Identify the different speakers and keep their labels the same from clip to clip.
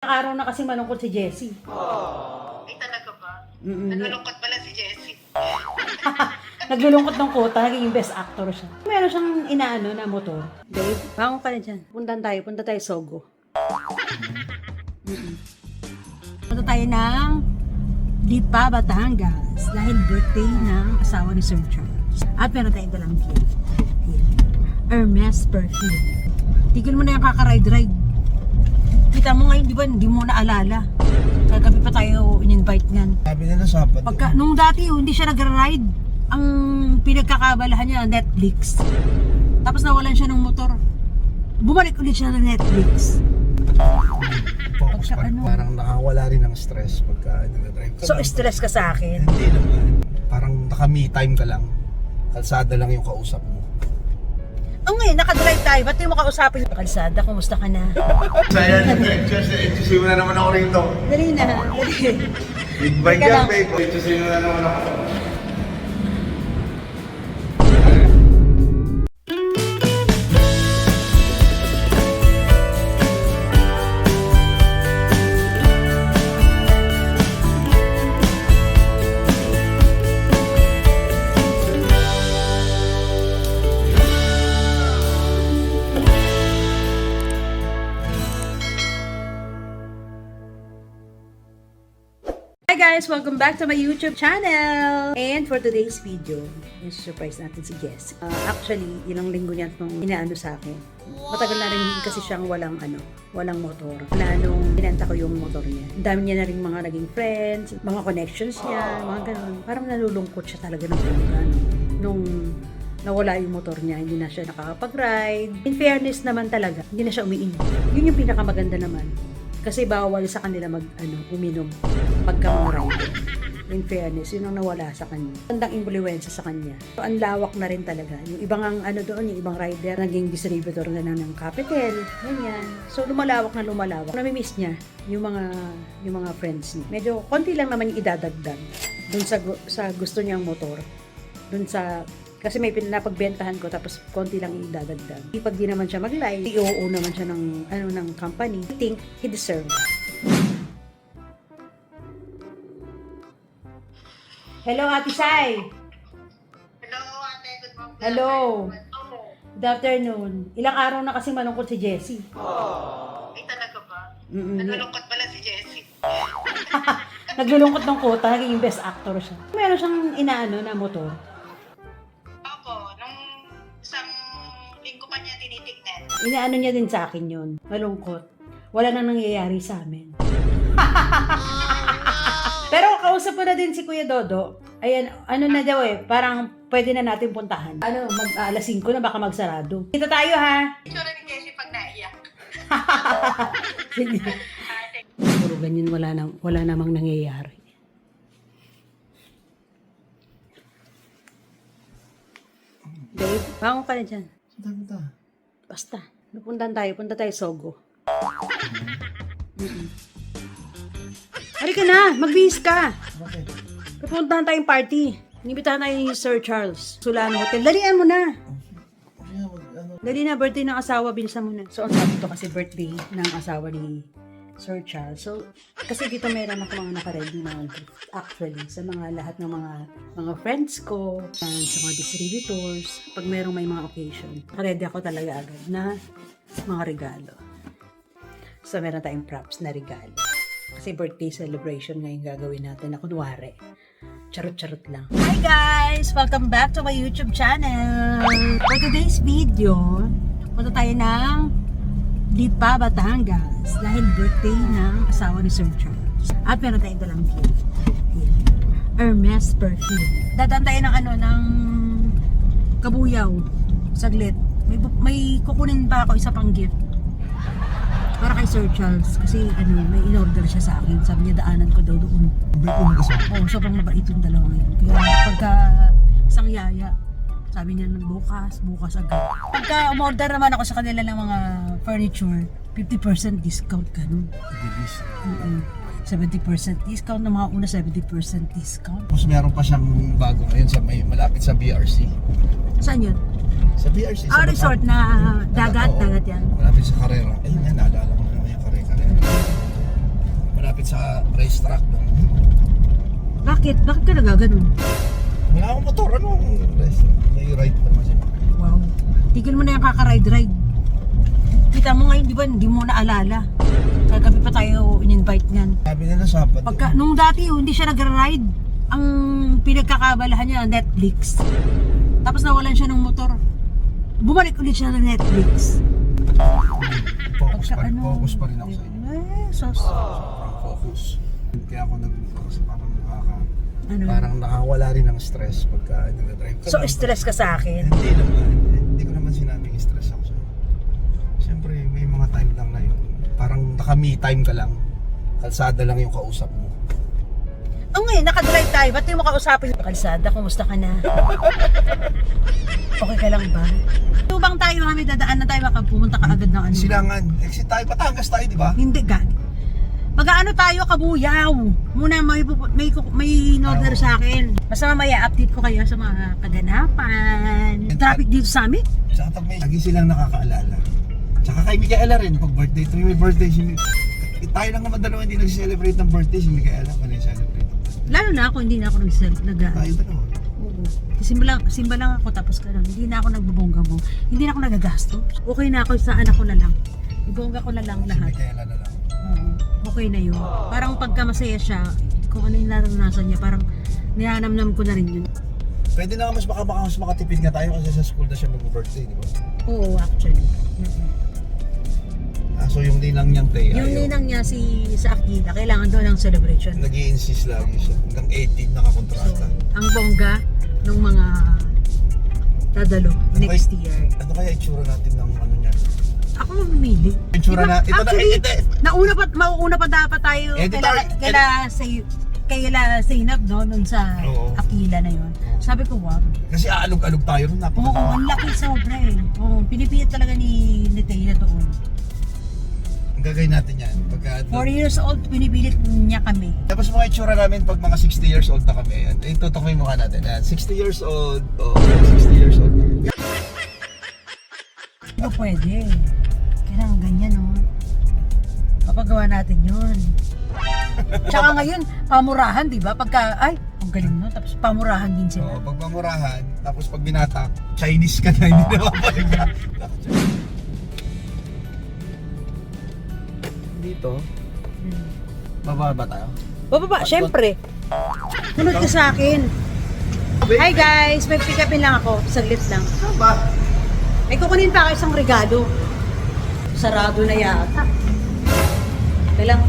Speaker 1: Araw na kasi malungkot si Jessie.
Speaker 2: Ay, talaga ba? Nalulungkot pala si Jessie.
Speaker 1: Naglulungkot ng kota, naging best actor siya. Meron siyang inaano na motor. Babe, bangon ka na dyan. Punta tayo Sogo. Punta tayo ng Lipa, Batangas dahil birthday ng asawa ni Sir Charles. At meron tayong dalang gift. Hermes perfume. Tigil mo na yung kakaride-ride. Kita mo ngayon, di ba, hindi mo naalala. Kagabi pa tayo in-invite niyan.
Speaker 3: Sabi nila Sabado.
Speaker 1: Nung dati, hindi siya nag-ride. Ang pinagkakabalahan niya, Netflix. Tapos nawalan siya ng motor. Bumalik ulit siya ng Netflix.
Speaker 3: Focus
Speaker 1: Pagka
Speaker 3: pa,
Speaker 1: ano?
Speaker 3: parang nakawala rin ng stress pagka nag-drive ka.
Speaker 1: So, stress ka sa akin.
Speaker 3: Hindi naman. Parang naka-me time ka lang. Kalsada lang yung kausap mo.
Speaker 1: Ang ngayon, nakadrive tayo. Ba't yung makausapin? Kalsada, kumusta ka na?
Speaker 3: Saya, nag-excuse mo na naman ako rito.
Speaker 1: Dali na, dali.
Speaker 3: Big bike
Speaker 1: Teka
Speaker 3: yan,
Speaker 1: lang.
Speaker 3: babe. Excuse mo na naman ako.
Speaker 1: Hi guys! Welcome back to my YouTube channel! And for today's video, yung surprise natin si Jessie. Actually, ilang linggo niya itong inaano sa akin. Matagal na rin kasi siyang walang motor. Na nung binenta ko yung motor niya. Ang dami niya na rin mga naging friends, mga connections niya, mga ganun. Parang nalulungkot siya talaga ng buwan. Nung nawala yung motor niya, hindi na siya nakakapag-ride. In fairness naman talaga, hindi na siya umiinom. Yun yung pinakamaganda naman. Kasi bawal sa kanila uminom pagka mga rider. In fairness, yun ang nawala sa kanya. Tandang impluwensya sa kanya. So, ang lawak na rin talaga. Yung ibang yung ibang rider, naging distributor na ng Capital, ganyan. So, lumalawak. Namimiss niya yung mga friends niya. Medyo konti lang naman yung idadagdag dun sa gusto niyang motor. Kasi may pinapagbentahan ko tapos konti lang yung dadagdag. Pag di naman siya mag-live, CEO naman siya ng company. I think he deserves. Hello, Ate Sai.
Speaker 2: Hello, ate. Good morning.
Speaker 1: Hello. Good afternoon. Ilang araw na kasi malungkot si Jessie.
Speaker 2: Ay, talaga ba? Nalulungkot pala si Jessie.
Speaker 1: Naglulungkot ng kota, naging best actor siya. Meron siyang inaano na motor.
Speaker 2: Opo, nung isang linggo pa niya tinitignan.
Speaker 1: Inaano niya din sa akin yun. Malungkot. Wala nang nangyayari sa amin. Pero kausap ko na din si Kuya Dodo. Ayan, ano na daw parang pwede na natin puntahan. Alas 5 na baka magsarado. Kita tayo ha.
Speaker 2: Itsura ni Jessie pag naiyak.
Speaker 1: Sige. Puro ganyan, wala namang nangyayari. Babe, bangon ka na dyan. Basta, punta tayo Sogo. Halika na, magbihis ka.
Speaker 3: Bakit?
Speaker 1: Pupuntahan tayong party. Inibitahan tayo ni Sir Charles. Solano Hotel. Dalian mo na. Dali na, birthday ng asawa. Bilisan mo na. So, ang sabi ko kasi birthday ng asawa ni Sir Charles. So, kasi dito meron ako mga nakaready na gift. Actually, sa lahat ng mga friends ko, sa mga distributors, pag may mga occasion, nakaready ako talaga agad na mga regalo. So, meron tayong props na regalo. Kasi birthday celebration ngayon gagawin natin na kunwari. Charot-charot lang. Hi guys! Welcome back to my YouTube channel! For today's video, punta tayo ng Lipa, Batangas dahil birthday ng asawa ni Sir Charles. At meron tayong dalang gift. Hermes perfume. Dadaan tayo ng Kabuyaw. Saglit. May kukunin pa ako isa pang gift. Para kay Sir Charles. Kasi may in-order siya sa akin. Sabi niya daanan ko daw doon. Sobrang mabait yung dalawang yun. Kaya pagka isang yaya, sabi niya bukas agad. Pagka umorder naman ako sa kanila ng mga furniture, 50% discount ganun. 70% discount ng mga una, 70% discount.
Speaker 3: Tapos meron pa siyang bago ngayon sa may malapit sa BRC.
Speaker 1: Saan yun?
Speaker 3: Sa BRC. Sa
Speaker 1: Resort na dagat yan.
Speaker 3: Malapit sa Carrera. Ayun yan, naalala ko na yung Carrera. malapit sa racetrack.
Speaker 1: Bakit? Bakit ka nagaganon?
Speaker 3: Wala akong motor, anong racetrack? May right naman siya.
Speaker 1: Wow. Tigil mo na yung kaka-ride-ride. Kita mo ngayon, di ba, hindi mo naalala. Kagabi pa tayo in-invite niyan.
Speaker 3: Sabi nila Sabado.
Speaker 1: Nung dati, hindi siya nag-ride. Ang pinagkakabalahan niya, Netflix. Tapos nawalan siya ng motor. Bumalik ulit siya ng Netflix.
Speaker 3: Focus pa rin ako sa inyo.
Speaker 1: Sos.
Speaker 3: Sobrang focus. Kaya ako nag-focus,
Speaker 1: Ano?
Speaker 3: parang nakawala rin ng stress pagka nag-drive ka.
Speaker 1: So, stress ka sa akin?
Speaker 3: Hindi naman. Hindi ko naman sinabing stress ako sa'yo. Siyempre, may mga time lang na yun. Parang naka-me time ka lang. Kalsada lang yung kausap mo.
Speaker 1: Ang ngayon, nakadrive tayo. Ba't yung makausapin? Kalsada, kumusta ka na? Okay ka lang ba? Tubang tayo, kami dadaan na tayo, baka pumunta ka agad ng ano.
Speaker 3: Silangan. Exit tayo. Batangas tayo, di ba?
Speaker 1: Hindi, gag. Pag-ano tayo, Kabuyaw. Muna may in-order sa akin. Basta mamaya, update ko kayo sa mga kaganapan. Traffic dito sa amin?
Speaker 3: Tsaka may lagi silang nakakaalala. Tsaka kay Micaela rin, pag birthday. Tuwing may birthday, tayo lang naman dalawa hindi nag-celebrate ng birthday. Si Micaela pa nag-celebrate.
Speaker 1: Lalo na ako, hindi na ako nag
Speaker 3: Tayo dalawa.
Speaker 1: Oo. Simba lang ako tapos ka lang. Hindi na ako nagbubongga-bong. Hindi na ako nagagasto. Okay na ako sa anak ko na lang. Ibongga ko na lang
Speaker 3: Si
Speaker 1: lahat.
Speaker 3: Micaela na lang.
Speaker 1: Oo. Okay na yun. Parang pagka masaya siya, kung ano yung naranasan niya, parang nihanamnam ko na rin yun.
Speaker 3: Pwede na mas makatipid nga tayo kasi sa school na siya mag-birthday, di ba?
Speaker 1: Oo, actually.
Speaker 3: So yung ninang niyang Tea,
Speaker 1: Yung ninang niya sa Aquila, kailangan daw ng celebration.
Speaker 3: nag-i-insist lagi siya. Hanggang 18 nakakontrata.
Speaker 1: Ang bongga ng mga dadalo next year.
Speaker 3: Ano kaya itsura natin ng ano niya?
Speaker 1: Ako mamimili.
Speaker 3: Itsura na, ito
Speaker 1: Actually,
Speaker 3: na,
Speaker 1: mauuna pa dapat tayo kaila Zainab, no? Nun sa
Speaker 3: Oo.
Speaker 1: Aquila na yun. Sabi ko, wag.
Speaker 3: Kasi aalog-alog tayo nun,
Speaker 1: Oo, ang laki sobra eh. Oo, pinipilit talaga ni Taylor doon.
Speaker 3: Ang gagawin natin yan. Pagka,
Speaker 1: 4 years old, pinipilit niya kami.
Speaker 3: tapos mga itsura namin pag mga 60 years old na kami. Itutok mo yung mukha natin. 60 years old. Oh, 60 years old.
Speaker 1: Hindi pwede. Kailangan ganyan, no? Papagawa natin yun. Tsaka ngayon, pamurahan, di ba? Pagka, ay, ang galing no? Tapos pamurahan din
Speaker 3: So,
Speaker 1: sila.
Speaker 3: pag pamurahan, tapos pag binatak, Chinese ka na, hindi na mapalik. Dito, baba ba tayo?
Speaker 1: Bababa, syempre. Sunod ka sa akin. Hi guys, may pick upin lang ako. Saglit lang.
Speaker 3: Ba?
Speaker 1: May kukunin pa ako isang regalo. Sarado na yata. Kailang,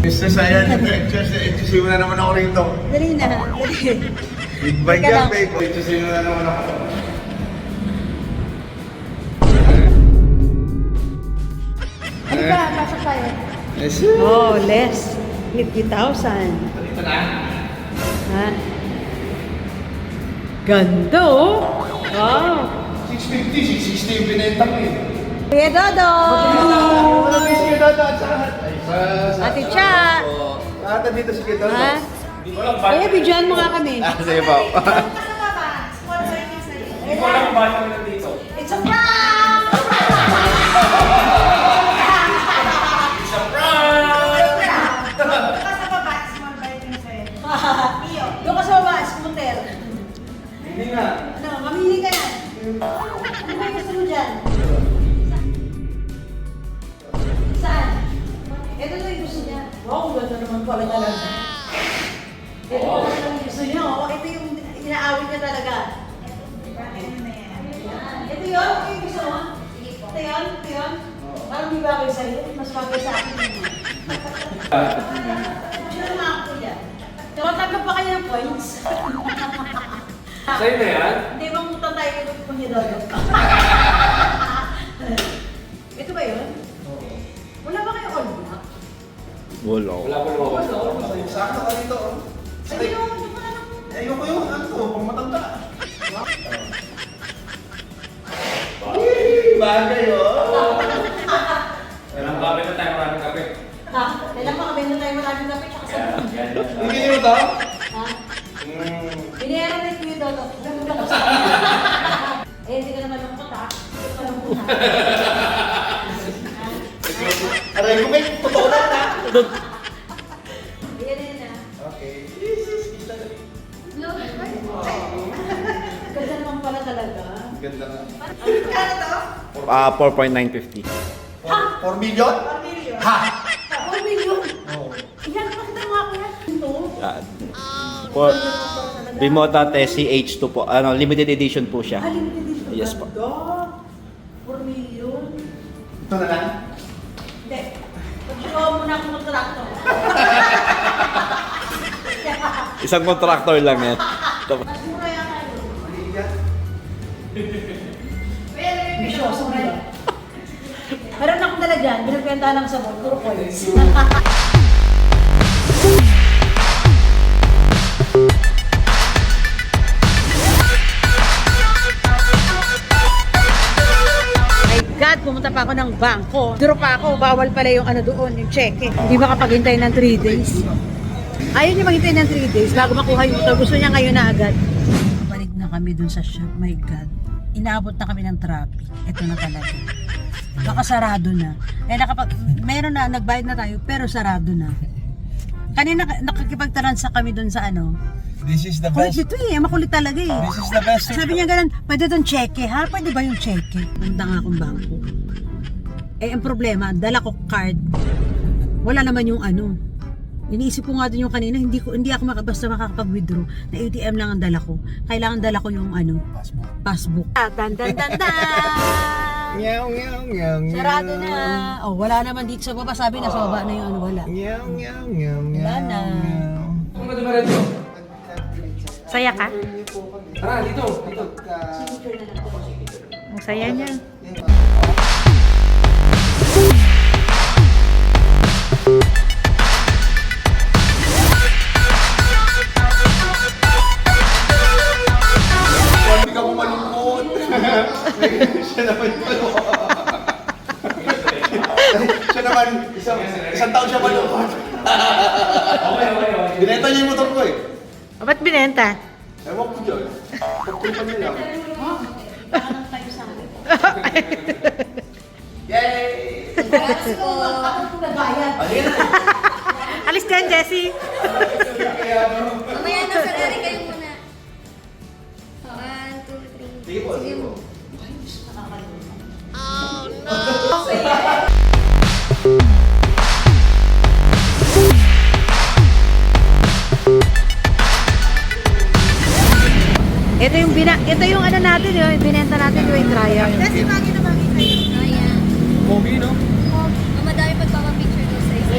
Speaker 3: Mr. Sayan, introduce mo na naman ako rito.
Speaker 1: dali na. Dali.
Speaker 3: Big bag
Speaker 1: Teka
Speaker 3: yan,
Speaker 1: lang.
Speaker 3: babe. Introduce mo na naman ako.
Speaker 1: Ano ba? Pasok tayo.
Speaker 3: Yes,
Speaker 1: Oh, less. 50,000.
Speaker 3: Dito na.
Speaker 1: Ha? Ganda oh. Wow.
Speaker 3: 650, 660 yung binenta mo eh.
Speaker 1: Kuya Dodo.
Speaker 3: Wala ba yung Dodo at saka?
Speaker 1: Ate Cha.
Speaker 3: Ata dito si Dodo.
Speaker 1: Ha? Kuya, bidyoan mo nga kami.
Speaker 3: Sige po.
Speaker 1: It's a prank! Doon ka sa baba, scooter.
Speaker 3: Hindi nga.
Speaker 1: Ano, mamili ka na. Ano ba yung gusto mo dyan? Saan? Ito na yung gusto niya. Wow, ganda naman pala talaga. Ito pala yung gusto niya. Oh. Ito yung inaawit niya talaga. Ito yun? Ito yung gusto mo? Ito yun? Ito yun? Parang di bagay sa'yo. Mas bagay sa akin yun. Sino naman ako yan? Tatagap pa kayo ng points.
Speaker 4: Sa'yo na yan?
Speaker 1: Hindi bang utang tayo kung nidodo? Ito ba yun? Wala ba kayo all black?
Speaker 4: Wala ko naman.
Speaker 3: Sakto ka dito.
Speaker 1: Ay, yung wala na.
Speaker 3: Ayoko yung ano to, pang matanda. Bagay oh.
Speaker 4: Kailang kape na tayo, maraming kape.
Speaker 1: Ha? Kailan pa kami na tayo maraming kape tsaka sa
Speaker 3: Bigyan nyo to?
Speaker 1: Ha? Biniyara na yung Dodo. Nagod ako sa eh, hindi ka naman lungkot ha? Hindi ka lungkot ha?
Speaker 3: Aray ko may totoo lang ha.
Speaker 1: talaga.
Speaker 3: Ganda nga.
Speaker 1: Ano to?
Speaker 4: 4.950.
Speaker 3: 4 million?
Speaker 1: 4 million.
Speaker 3: Ha?
Speaker 1: 4 million? Oo. Yan, pakita mo ako yan. Ito.
Speaker 4: For Bimota Tessie H2 po. Limited edition po siya.
Speaker 1: Limited edition.
Speaker 4: Yes po.
Speaker 1: 4 million.
Speaker 3: Ito na lang?
Speaker 1: Hindi. Pag-show mo na akong kontrakto.
Speaker 4: Isang contractor lang yan.
Speaker 1: Mas mura yata yun.
Speaker 3: Maligat.
Speaker 1: Bisyoso ba? Meron akong dala dyan, binibenta lang sa mall, puro coins. My God, pumunta pa ako ng bangko. Duro pa ako, bawal pala yung ano doon, yung cheque. Hindi makapaghintay ng 3 days. Ayaw niya maghintay ng 3 days bago makuha yung motor. Gusto niya ngayon na agad. Balik na kami dun sa shop, my God. Inaabot na kami ng traffic. Ito na talaga. Baka sarado na. Meron na, nagbayad na tayo, pero sarado na. Kanina nakakipagtaransa kami dun sa ano.
Speaker 3: This is the
Speaker 1: Kulit
Speaker 3: best.
Speaker 1: dito makulit talaga eh.
Speaker 3: This is the best.
Speaker 1: Sabi niya ganun, pwede doon cheque ha? Pwede ba yung cheque? Punta nga akong bangko. Ang problema, dala ko card. Wala naman yung ano. Iniisip ko nga din yung kanina, hindi ako basta makakapag-withdraw. Na ATM lang ang dala ko. Kailangan dala ko yung ano, passbook. Dan dan dan dan.
Speaker 3: Meow, meow, meow, meow.
Speaker 1: Sarado na. Oh, wala naman dito sa baba. Sabi na sa baba na yung ano, wala.
Speaker 3: Meow, meow, meow, meow.
Speaker 1: Wala na.
Speaker 4: Kung ba diretso?
Speaker 1: Saya ka?
Speaker 4: Tara, dito.
Speaker 1: Ang saya niya.
Speaker 3: Hindi ka mo malungkot. Siya naman yun. Siya naman, isang taon siya malungkot.
Speaker 4: Okay.
Speaker 3: Binenta niya yung motor ko eh.
Speaker 1: Ba't binenta?
Speaker 3: Ewan ko dyan. Pagpilipan niya lang. Yay! Ayun na.
Speaker 1: Alis ka, Jessie.
Speaker 5: Mamaya na, sir. Eric, kayo muna. 1, 2, 3.
Speaker 3: Sige po, sige po.
Speaker 1: Ito yung ano natin, yung binenta natin yung trial. Kasi bagay na bagay kayo.
Speaker 5: Ayan.
Speaker 4: Pogi, no?
Speaker 5: Oh, madami pagpapapicture daw sa isa.